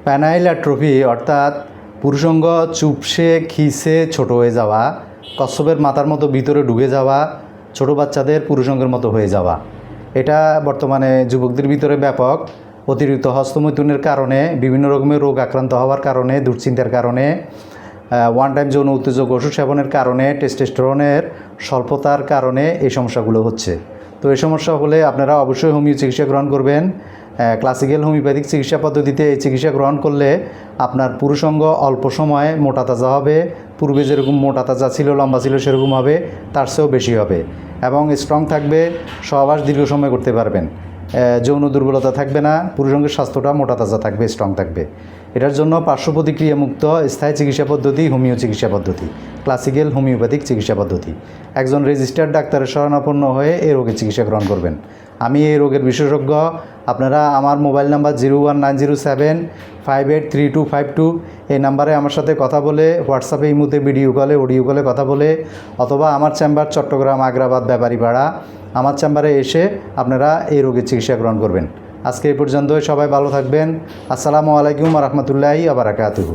প্যানাইল atrophy অর্থাৎ পুরুষঙ্গ চুপসে খিসে ছোট হয়ে যাওয়া, কচ্ছপের মাথার মতো ভিতরে ঢুকে যাওয়া, ছোট বাচ্চাদের পুরুষঙ্গের মতো হয়ে যাওয়া, এটা বর্তমানে যুবকদের ভিতরে ব্যাপক। অতিরিক্ত হস্তমৈথুনের কারণে, বিভিন্ন রকমের রোগ আক্রান্ত হওয়ার কারণে, দুশ্চিন্তার কারণে, ওয়ান টাইম যৌন উত্তেজক ওষুধ সেবনের কারণে, টেস্টোস্টেরনের স্বল্পতার কারণে এই সমস্যাগুলো হচ্ছে। তো এই সমস্যা হলে আপনারা অবশ্যই হোমিও চিকিৎসা গ্রহণ করবেন। ক্লাসিক্যাল হোমিওপ্যাথিক চিকিৎসা পদ্ধতিতে এই চিকিৎসা গ্রহণ করলে আপনার পুরুষঙ্গ অল্প সময়ে মোটা তাজা হবে, পূর্বে যেরকম মোটা তাজা ছিল, লম্বা ছিল, সেরকম হবে, তার চেয়েও বেশি হবে এবং স্ট্রং থাকবে। সহবাস দীর্ঘ সময় করতে পারবেন, যৌন দুর্বলতা থাকবে না, পুরুষঙ্গের স্বাস্থ্যটা মোটা তাজা থাকবে, স্ট্রং থাকবে। এটার জন্য পার্শ্ব প্রতিক্রিয়ামুক্ত স্থায়ী চিকিৎসা পদ্ধতি হোমিও চিকিৎসা পদ্ধতি, ক্লাসিক্যাল হোমিওপ্যাথিক চিকিৎসা পদ্ধতি। একজন রেজিস্টার্ড ডাক্তারের শরণাপন্ন হয়ে এই রোগের চিকিৎসা গ্রহণ করবেন। আমি এই রোগের বিশেষজ্ঞ। আপনারা আমার মোবাইল নাম্বার 01907583252 এই নাম্বারে আমার সাথে কথা বলে, হোয়াটসঅ্যাপে, ইমোতে, ভিডিও কলে, অডিও কলে কথা বলে, অথবা আমার চেম্বার চট্টগ্রাম, আগ্রাবাদ, ব্যাপারীপাড়া, আমার চেম্বারে এসে আপনারা এই রোগের চিকিৎসা গ্রহণ করবেন। আজকে এই পর্যন্ত, সবাই ভালো থাকবেন। আসসালামু আলাইকুম ওয়া রাহমাতুল্লাহি ওয়া বারাকাতুহু।